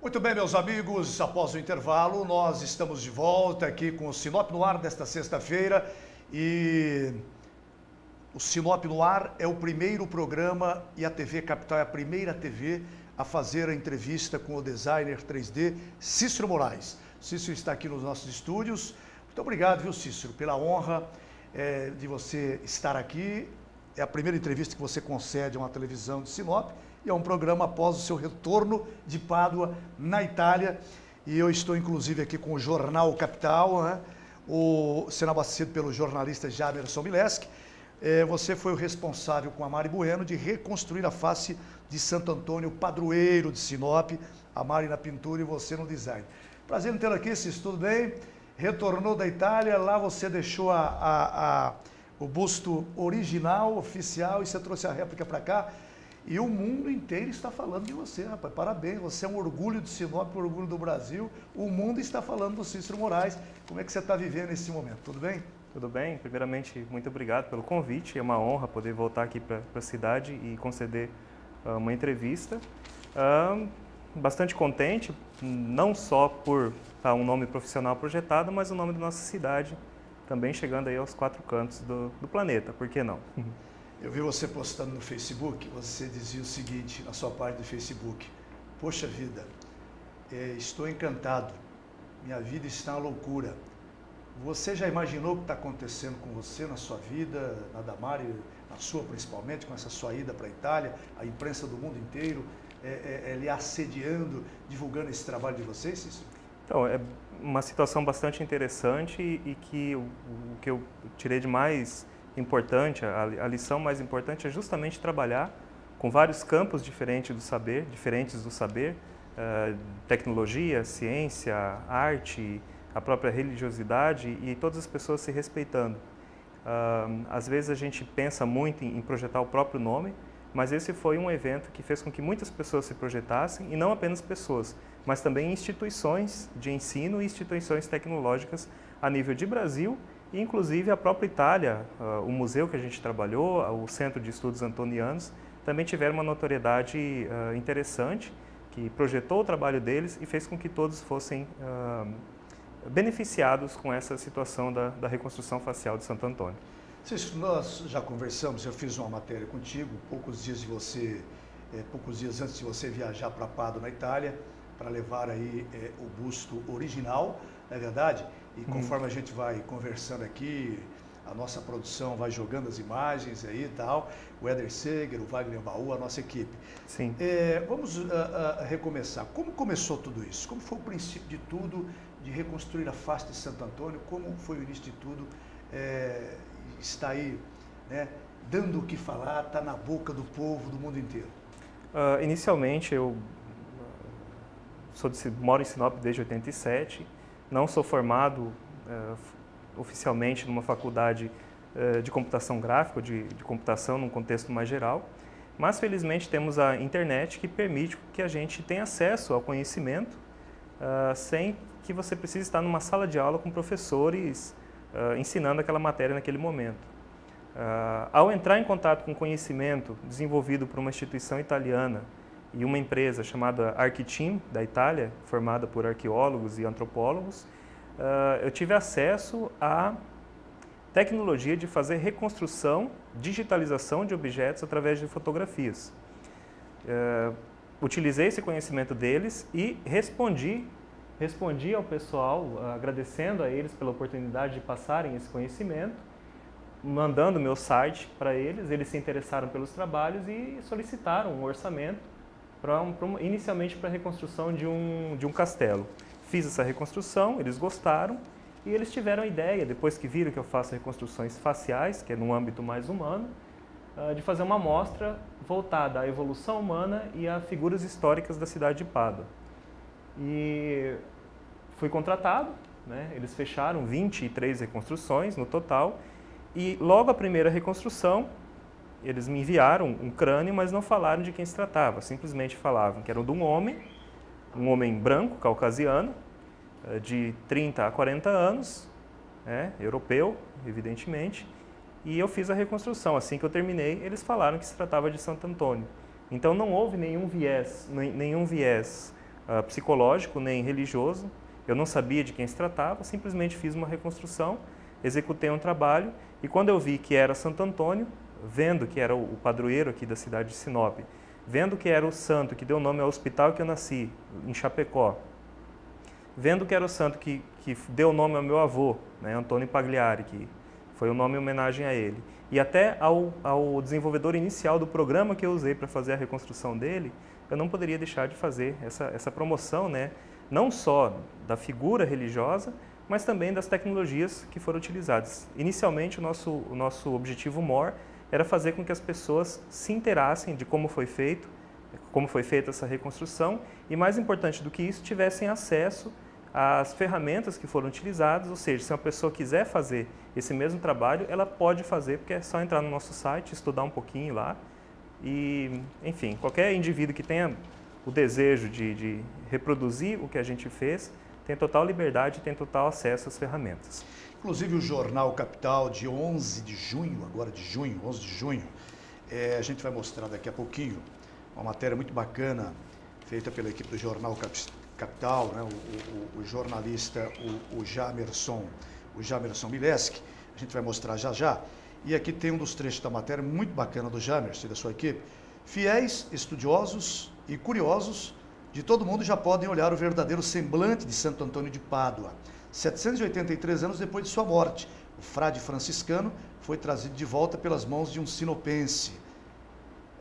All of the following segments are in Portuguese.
Muito bem, meus amigos, após o intervalo, nós estamos de volta aqui com o Sinop no Ar desta sexta-feira e o Sinop no Ar é o primeiro programa e a TV Capital é a primeira TV a fazer a entrevista com o designer 3D Cícero Moraes. Cícero está aqui nos nossos estúdios. Muito obrigado, viu, Cícero, pela honra de você estar aqui. É a primeira entrevista que você concede a uma televisão de Sinop e é um programa após o seu retorno de Pádua, na Itália. E eu estou, inclusive, aqui com o Jornal Capital, né? Sendo abastecido pelo jornalista Jamerson Mileski. Você foi o responsável, com a Mari Bueno, de reconstruir a face de Santo Antônio, padroeiro de Sinop. A Mari na pintura e você no design. Prazer em tê-lo aqui, Cis, tudo bem? Retornou da Itália, lá você deixou o busto original, oficial, e você trouxe a réplica para cá. E o mundo inteiro está falando de você, rapaz. Parabéns, você é um orgulho de Sinop, um orgulho do Brasil. O mundo está falando do Cícero Moraes. Como é que você está vivendo esse momento? Tudo bem? Tudo bem. Primeiramente, muito obrigado pelo convite. É uma honra poder voltar aqui para a cidade e conceder uma entrevista. Bastante contente, não só por estar um nome profissional projetado, mas o nome da nossa cidade também chegando aí aos 4 cantos do planeta. Por que não? Eu vi você postando no Facebook, você dizia o seguinte na sua página do Facebook: poxa vida, estou encantado, minha vida está uma loucura. Você já imaginou o que está acontecendo com você na sua vida, na da Mari, na sua principalmente, com essa sua ida para a Itália, a imprensa do mundo inteiro lhe assediando, divulgando esse trabalho de vocês, Cícero? Então, é uma situação bastante interessante e que o que eu tirei de mais importante, a lição mais importante é justamente trabalhar com vários campos diferentes do saber, tecnologia, ciência, arte, a própria religiosidade e todas as pessoas se respeitando. Às vezes a gente pensa muito em projetar o próprio nome, mas esse foi um evento que fez com que muitas pessoas se projetassem, e não apenas pessoas, mas também instituições de ensino e instituições tecnológicas a nível de Brasil, e inclusive a própria Itália, o museu que a gente trabalhou, o Centro de Estudos Antonianos, também tiveram uma notoriedade interessante, que projetou o trabalho deles e fez com que todos fossem beneficiados com essa situação da reconstrução facial de Santo Antônio. Cícero, nós já conversamos, eu fiz uma matéria contigo, poucos dias antes de você viajar para Pádua, na Itália, para levar aí o busto original, não é verdade? E conforme a gente vai conversando aqui, a nossa produção vai jogando as imagens aí e tal, o Éder Seger, o Wagner Baú, a nossa equipe. Sim. Vamos recomeçar. Como começou tudo isso? Como foi o princípio de tudo, de reconstruir a face de Santo Antônio? Como foi o início de tudo? Está aí, né, dando o que falar, está na boca do povo, do mundo inteiro. Inicialmente, eu moro em Sinop desde 87, não sou formado oficialmente numa faculdade de computação gráfica, de computação num contexto mais geral, mas felizmente temos a internet que permite que a gente tenha acesso ao conhecimento sem que você precise estar numa sala de aula com professores ensinando aquela matéria naquele momento. Ao entrar em contato com conhecimento desenvolvido por uma instituição italiana e uma empresa chamada Architeam, da Itália, formada por arqueólogos e antropólogos, eu tive acesso à tecnologia de fazer reconstrução, digitalização de objetos através de fotografias. Utilizei esse conhecimento deles e respondi ao pessoal, agradecendo a eles pela oportunidade de passarem esse conhecimento, mandando meu site para eles. Eles se interessaram pelos trabalhos e solicitaram um orçamento inicialmente para a reconstrução de um castelo. Fiz essa reconstrução, eles gostaram e eles tiveram a ideia, depois que viram que eu faço reconstruções faciais, que é num âmbito mais humano, de fazer uma mostra voltada à evolução humana e a figuras históricas da cidade de Pádua. E fui contratado, né? Eles fecharam 23 reconstruções no total, e logo a primeira reconstrução, eles me enviaram um crânio, mas não falaram de quem se tratava, simplesmente falavam que era de um homem branco, caucasiano, de 30 a 40 anos, europeu, evidentemente, e eu fiz a reconstrução. Assim que eu terminei, eles falaram que se tratava de Santo Antônio. Então não houve nenhum viés psicológico nem religioso. Eu não sabia de quem se tratava, simplesmente fiz uma reconstrução, executei um trabalho e quando eu vi que era Santo Antônio, vendo que era o padroeiro aqui da cidade de Sinop, vendo que era o santo que deu nome ao hospital que eu nasci, em Chapecó, vendo que era o santo que deu nome ao meu avô, né, Antônio Pagliari, que foi o nome em homenagem a ele, e até ao desenvolvedor inicial do programa que eu usei para fazer a reconstrução dele, eu não poderia deixar de fazer essa promoção, né, não só da figura religiosa, mas também das tecnologias que foram utilizadas. Inicialmente, o nosso objetivo maior era fazer com que as pessoas se inteirassem de como foi feita essa reconstrução e, mais importante do que isso, tivessem acesso às ferramentas que foram utilizadas, ou seja, se uma pessoa quiser fazer esse mesmo trabalho, ela pode fazer, porque é só entrar no nosso site, estudar um pouquinho lá e, enfim, qualquer indivíduo que tenha o desejo de reproduzir o que a gente fez, tem total liberdade e tem total acesso às ferramentas. Inclusive o Jornal Capital de 11 de junho, agora de junho, 11 de junho, a gente vai mostrar daqui a pouquinho uma matéria muito bacana feita pela equipe do Jornal Capital, né? O jornalista, o Jamerson Mileski, a gente vai mostrar já já. E aqui tem um dos trechos da matéria muito bacana do Jamerson e da sua equipe. Fiéis, estudiosos e curiosos de todo mundo já podem olhar o verdadeiro semblante de Santo Antônio de Pádua. 783 anos depois de sua morte, o frade franciscano foi trazido de volta pelas mãos de um sinopense.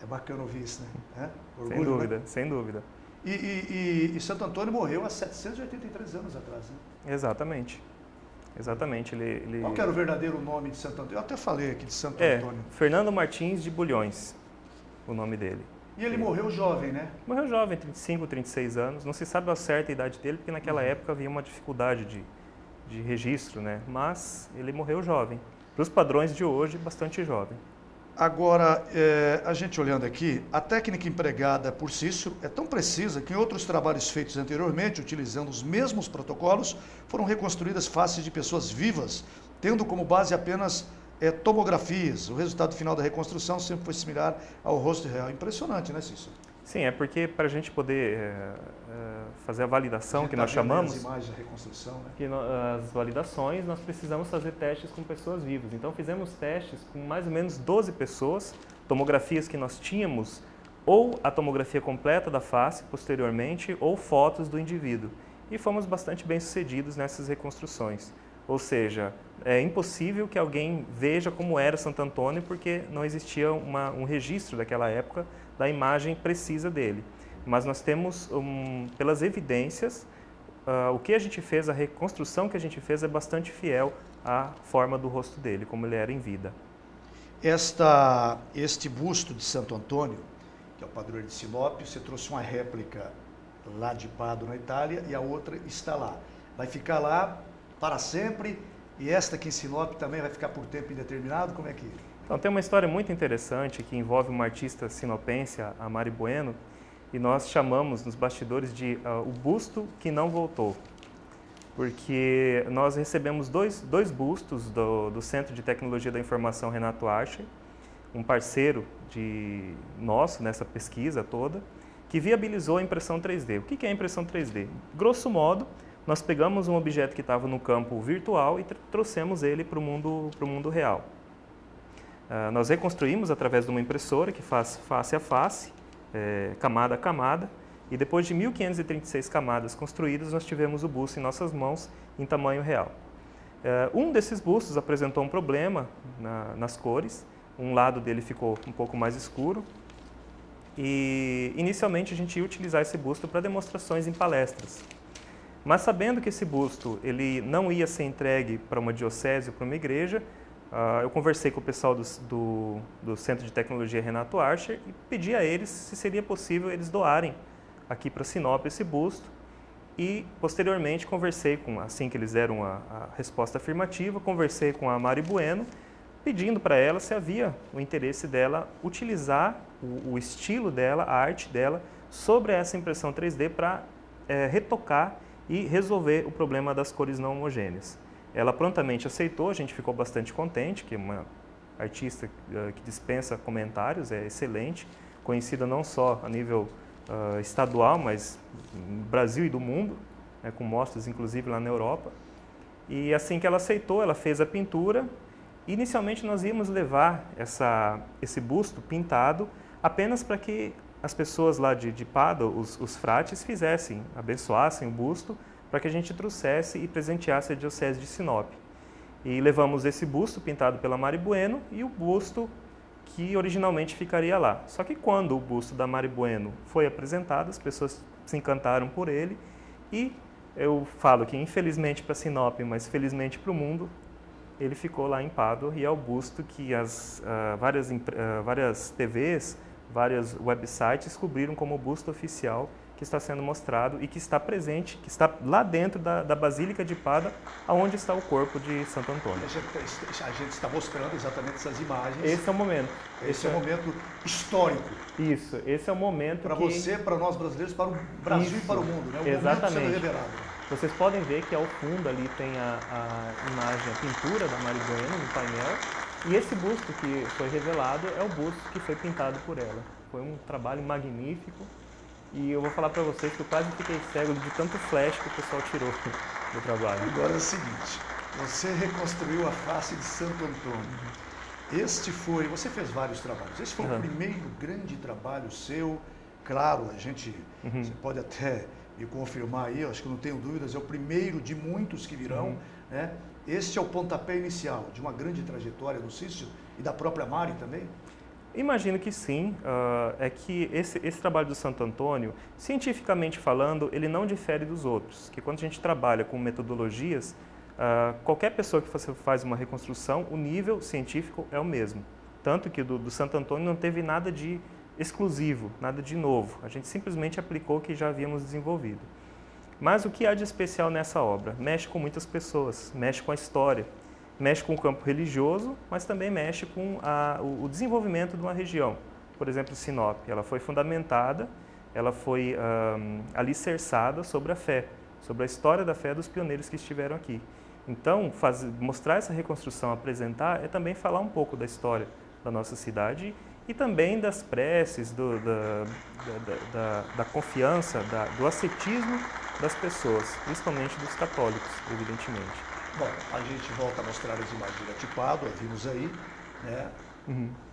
É bacana ouvir isso, né? Orgulho, sem dúvida, né? Sem dúvida. E Santo Antônio morreu há 783 anos atrás, né? Exatamente. Ele... Qual que era o verdadeiro nome de Santo Antônio? Eu até falei aqui de Santo Antônio. Fernando Martins de Bulhões, o nome dele. E ele morreu jovem, né? Morreu jovem, 35, 36 anos. Não se sabe a certa idade dele, porque naquela época havia uma dificuldade de registro, né? Mas ele morreu jovem. Para os padrões de hoje, bastante jovem. Agora, a gente olhando aqui, a técnica empregada por Cícero é tão precisa que em outros trabalhos feitos anteriormente, utilizando os mesmos protocolos, foram reconstruídas faces de pessoas vivas, tendo como base apenas tomografias. O resultado final da reconstrução sempre foi similar ao rosto real. Impressionante, né, Cícero? Sim, é porque para a gente poder fazer a validação que nós chamamos, as imagens da reconstrução, né? As validações, nós precisamos fazer testes com pessoas vivas. Então fizemos testes com mais ou menos 12 pessoas, tomografias que nós tínhamos, ou a tomografia completa da face posteriormente, ou fotos do indivíduo. E fomos bastante bem sucedidos nessas reconstruções. Ou seja, é impossível que alguém veja como era Santo Antônio, porque não existia um registro daquela época da imagem precisa dele. Mas nós temos, pelas evidências, o que a gente fez, a reconstrução que a gente fez é bastante fiel à forma do rosto dele, como ele era em vida. Este busto de Santo Antônio, que é o padroeiro de Sinop, você trouxe uma réplica lá de Pádua, na Itália, e a outra está lá. Vai ficar lá para sempre, e esta aqui em Sinop também vai ficar por tempo indeterminado? Como é que... Então, tem uma história muito interessante que envolve uma artista sinopense, a Mari Bueno, e nós chamamos nos bastidores de o busto que não voltou, porque nós recebemos dois bustos do Centro de Tecnologia da Informação Renato Archer, um parceiro nosso nessa pesquisa toda, que viabilizou a impressão 3D. O que é a impressão 3D? Grosso modo, nós pegamos um objeto que estava no campo virtual e trouxemos ele para o mundo real. Nós reconstruímos através de uma impressora que faz face a face, camada a camada, e depois de 1.536 camadas construídas, nós tivemos o busto em nossas mãos em tamanho real. Um desses bustos apresentou um problema nas cores, um lado dele ficou um pouco mais escuro, e inicialmente a gente ia utilizar esse busto para demonstrações em palestras. Mas sabendo que esse busto ele não ia ser entregue para uma diocese ou para uma igreja, eu conversei com o pessoal do Centro de Tecnologia Renato Archer e pedi a eles se seria possível eles doarem aqui para Sinop esse busto. E posteriormente conversei assim que eles deram a resposta afirmativa, conversei com a Mari Bueno, pedindo para ela se havia o interesse dela utilizar o estilo dela, a arte dela, sobre essa impressão 3D para retocar e resolver o problema das cores não homogêneas. Ela prontamente aceitou, a gente ficou bastante contente, que é uma artista que dispensa comentários, é excelente, conhecida não só a nível estadual, mas no Brasil e do mundo, né, com mostras inclusive lá na Europa. E assim que ela aceitou, ela fez a pintura. Inicialmente nós íamos levar esse busto pintado apenas para que as pessoas lá de Pádua, os frates, abençoassem o busto, para que a gente trouxesse e presenteasse a Diocese de Sinop. E levamos esse busto pintado pela Mari Bueno e o busto que originalmente ficaria lá. Só que quando o busto da Mari Bueno foi apresentado, as pessoas se encantaram por ele e eu falo que infelizmente para Sinop, mas felizmente para o mundo, ele ficou lá em Pádua e é o busto que várias TVs, vários websites cobriram como o busto oficial que está sendo mostrado e que está presente, que está lá dentro da Basílica de Pádua, onde está o corpo de Santo Antônio. A gente está mostrando exatamente essas imagens. Esse é o momento. Esse é o momento histórico. Isso, esse é o momento para você, para nós brasileiros, para o Brasil e para o mundo, né? O exatamente. Momento sendo revelado. Vocês podem ver que ao fundo ali tem a imagem, a pintura da Mari Bueno no painel. E esse busto que foi revelado é o busto que foi pintado por ela. Foi um trabalho magnífico. E eu vou falar para vocês que eu quase fiquei cego de tanto flash que o pessoal tirou do trabalho. Agora é o seguinte, você reconstruiu a face de Santo Antônio. Você fez vários trabalhos. Esse foi o primeiro grande trabalho seu. Claro, você pode até me confirmar aí, acho que não tenho dúvidas, é o primeiro de muitos que virão, né? Este é o pontapé inicial de uma grande trajetória do Cícero e da própria Mari também? Imagino que sim. É que esse trabalho do Santo Antônio, cientificamente falando, ele não difere dos outros. Que quando a gente trabalha com metodologias, qualquer pessoa que faz uma reconstrução, o nível científico é o mesmo. Tanto que do Santo Antônio não teve nada de exclusivo, nada de novo. A gente simplesmente aplicou o que já havíamos desenvolvido. Mas o que há de especial nessa obra? Mexe com muitas pessoas, mexe com a história, mexe com o campo religioso, mas também mexe com o desenvolvimento de uma região. Por exemplo, Sinop, ela foi fundamentada, ela foi alicerçada sobre a fé, sobre a história da fé dos pioneiros que estiveram aqui. Então, mostrar essa reconstrução, apresentar, é também falar um pouco da história da nossa cidade e também das preces, da confiança, do ascetismo das pessoas, principalmente dos católicos, evidentemente. Bom, a gente volta a mostrar as imagens de Pádua, vimos aí, né?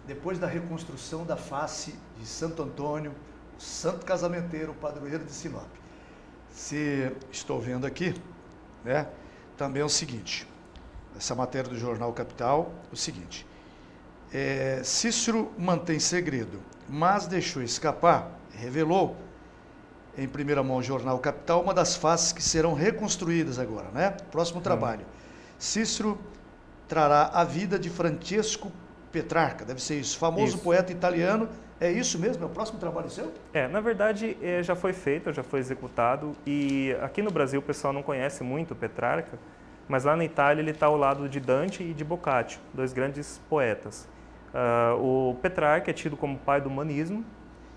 Depois da reconstrução da face de Santo Antônio, o santo casamenteiro, o padroeiro de Sinop. Se estou vendo aqui, né? Também é o seguinte, essa matéria do Jornal Capital, o seguinte, Cícero mantém segredo, mas deixou escapar, revelou em primeira mão o Jornal Capital, uma das faces que serão reconstruídas agora, né? Próximo trabalho. Cícero trará a vida de Francesco Petrarca, deve ser isso, famoso poeta italiano. É isso mesmo? É o próximo trabalho seu? Na verdade, já foi feito, já foi executado, e aqui no Brasil o pessoal não conhece muito Petrarca, mas lá na Itália ele está ao lado de Dante e de Boccaccio, dois grandes poetas. O Petrarca é tido como pai do humanismo,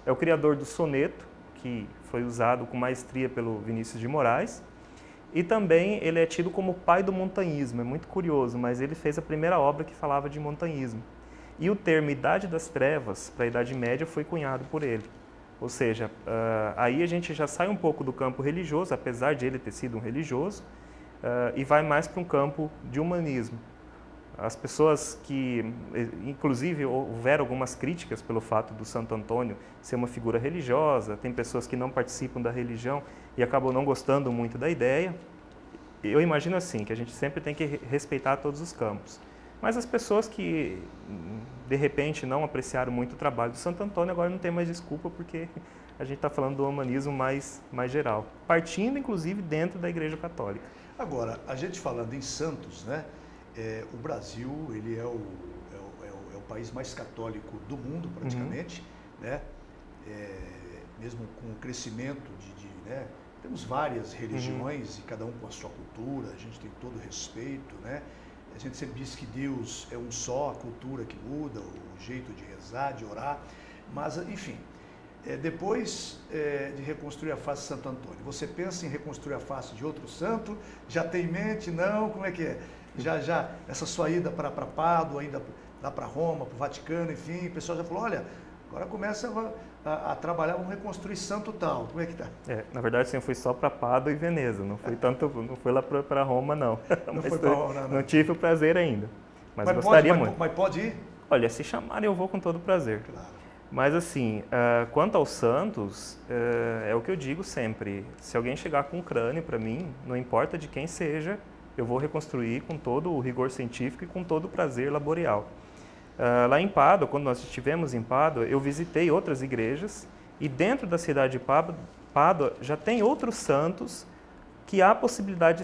é o criador do soneto, que foi usado com maestria pelo Vinícius de Moraes, e também ele é tido como pai do montanhismo. É muito curioso, mas ele fez a primeira obra que falava de montanhismo. E o termo Idade das Trevas, para a Idade Média, foi cunhado por ele. Ou seja, aí a gente já sai um pouco do campo religioso, apesar de ele ter sido um religioso, e vai mais para um campo de humanismo. As pessoas que, inclusive, houveram algumas críticas pelo fato do Santo Antônio ser uma figura religiosa, tem pessoas que não participam da religião e acabam não gostando muito da ideia. Eu imagino assim, que a gente sempre tem que respeitar todos os campos. Mas as pessoas que, de repente, não apreciaram muito o trabalho do Santo Antônio, agora não tem mais desculpa, porque a gente está falando do humanismo mais geral, partindo, inclusive, dentro da Igreja Católica. Agora, a gente falando em santos, né? O Brasil, ele é o país mais católico do mundo, praticamente, né? Mesmo com o crescimento né? Temos várias religiões e cada um com a sua cultura, a gente tem todo respeito, né? A gente sempre diz que Deus é um só, a cultura que muda, o jeito de rezar, de orar, mas, enfim, depois de reconstruir a face de Santo Antônio, você pensa em reconstruir a face de outro santo? Já tem em mente? Não? Como é que é? Já essa sua ida para Pádua, ainda lá para Roma, para o Vaticano, enfim, o pessoal já falou, olha, agora começa a trabalhar, vamos reconstruir Santo Tal. Como é que está? Na verdade, sim, eu fui só para Pádua e Veneza, não fui lá para Roma, não. Não foi para Roma, não tive o prazer ainda, mas gostaria muito. Mas pode ir? Olha, se chamarem eu vou com todo prazer. Claro. Mas assim, quanto aos santos, é o que eu digo sempre, se alguém chegar com um crânio para mim, não importa de quem seja, eu vou reconstruir com todo o rigor científico e com todo o prazer laboral. Lá em Pádua, quando nós estivemos em Pádua, eu visitei outras igrejas e dentro da cidade de Pádua já tem outros santos que há a possibilidade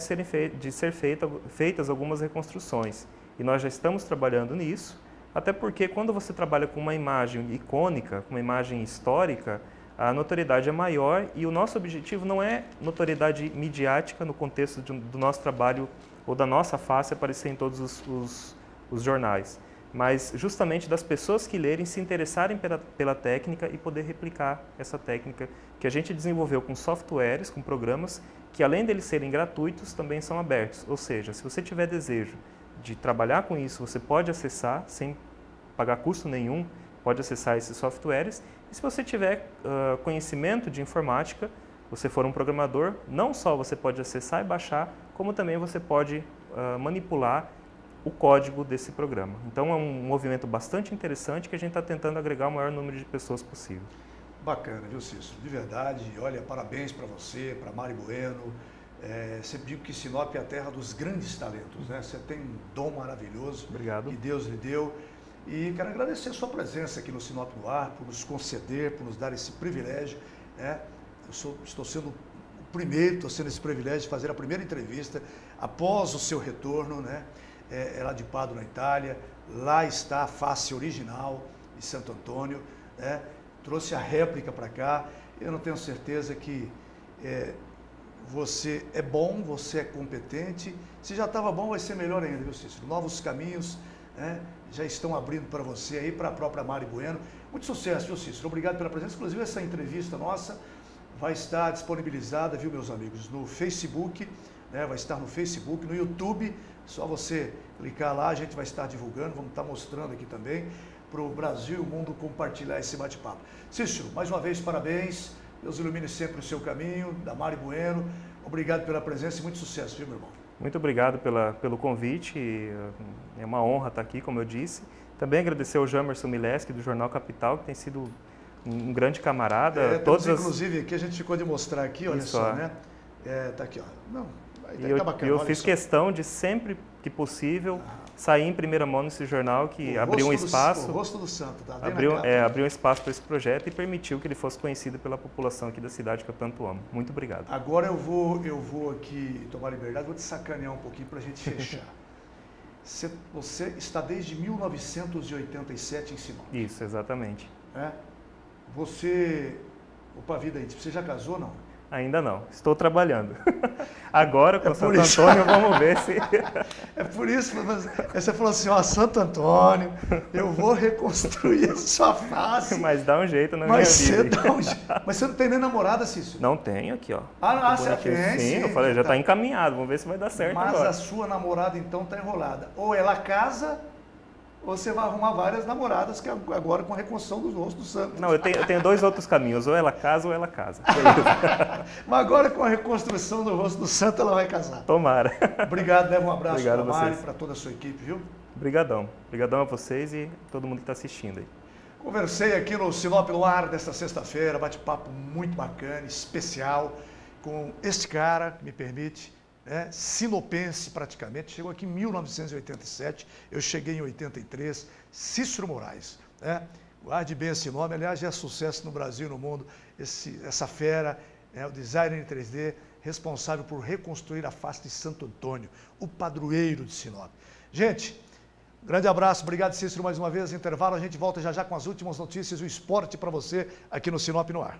de ser feitas algumas reconstruções. E nós já estamos trabalhando nisso, até porque quando você trabalha com uma imagem icônica, com uma imagem histórica, a notoriedade é maior e o nosso objetivo não é notoriedade midiática no contexto do nosso trabalho ou da nossa face aparecer em todos os jornais, mas justamente das pessoas que lerem se interessarem pela técnica e poder replicar essa técnica que a gente desenvolveu com softwares, com programas, que além deles serem gratuitos, também são abertos. Ou seja, se você tiver desejo de trabalhar com isso, você pode acessar sem pagar custo nenhum, pode acessar esses softwares. E se você tiver conhecimento de informática, você for um programador, não só você pode acessar e baixar, como também você pode manipular o código desse programa. Então é um movimento bastante interessante que a gente está tentando agregar o maior número de pessoas possível. Bacana, viu, Cícero? De verdade, olha, parabéns para você, para Mari Bueno. Sempre digo que Sinop é a terra dos grandes talentos, né? Você tem um dom maravilhoso. Obrigado. Que Deus lhe deu. E quero agradecer a sua presença aqui no Sinop no Ar, por nos conceder, por nos dar esse privilégio, né? Estou sendo o primeiro, estou sendo esse privilégio de fazer a primeira entrevista após o seu retorno, né? Lá de Pádua, na Itália. Lá está a face original de Santo Antônio, né? Trouxe a réplica para cá. Eu não tenho certeza que você é bom, você é competente. Se já estava bom, vai ser melhor ainda, viu, Cícero? Novos caminhos, né, já estão abrindo para você aí, para a própria Mari Bueno. Muito sucesso, viu, Cícero? Obrigado pela presença. Inclusive, essa entrevista nossa vai estar disponibilizada, viu, meus amigos, no Facebook, né? Vai estar no Facebook, no YouTube. Só você clicar lá, a gente vai estar divulgando, vamos estar mostrando aqui também para o Brasil e o mundo compartilhar esse bate-papo. Cícero, mais uma vez, parabéns. Deus ilumine sempre o seu caminho, da Mari Bueno. Obrigado pela presença e muito sucesso, viu, meu irmão? Muito obrigado pelo convite. É uma honra estar aqui, como eu disse. Também agradecer ao Jamerson Mileski, do Jornal Capital, que tem sido um grande camarada. Inclusive, aqui a gente ficou de mostrar aqui, olha só, né? Tá aqui, ó. Não, tá bacana, eu fiz questão de sempre que possível sair em primeira mão nesse jornal que abriu um espaço. O rosto do santo, tá? Abriu um espaço para esse projeto e permitiu que ele fosse conhecido pela população aqui da cidade que eu tanto amo. Muito obrigado. Agora eu vou aqui tomar liberdade, vou te sacanear um pouquinho para a gente fechar. Você está desde 1987 em Sinop. Isso, exatamente. Opa, vida aí, você já casou ou não? Ainda não, estou trabalhando. Agora com Santo Antônio vamos ver se... É por isso que você falou assim, ó, Santo Antônio, eu vou reconstruir a sua face. Mas dá um jeito na minha vida. Mas você não tem nem namorada, Cícero? Não tenho aqui, ó. Você tem? Sim, eu falei, já está encaminhado, vamos ver se vai dar certo agora. Mas a sua namorada então está enrolada. Ou ela casa... ou você vai arrumar várias namoradas que agora com a reconstrução dos rostos do santo. Não, eu tenho dois outros caminhos, ou ela casa ou ela casa. Mas agora com a reconstrução do rosto do santo ela vai casar. Tomara. Obrigado, leva um abraço para a Mari, para toda a sua equipe, viu? Obrigadão. Obrigadão a vocês e todo mundo que está assistindo aí. Conversei aqui no Sinop no Ar desta sexta-feira, bate-papo muito bacana, especial, com este cara, que me permite... sinopense praticamente, chegou aqui em 1987, eu cheguei em 83, Cícero Moraes, guarde bem esse nome, aliás, é sucesso no Brasil e no mundo, essa fera, o designer em 3D, responsável por reconstruir a face de Santo Antônio, o padroeiro de Sinop. Gente, grande abraço, obrigado, Cícero, mais uma vez, intervalo, a gente volta já já com as últimas notícias, o esporte para você aqui no Sinop no Ar.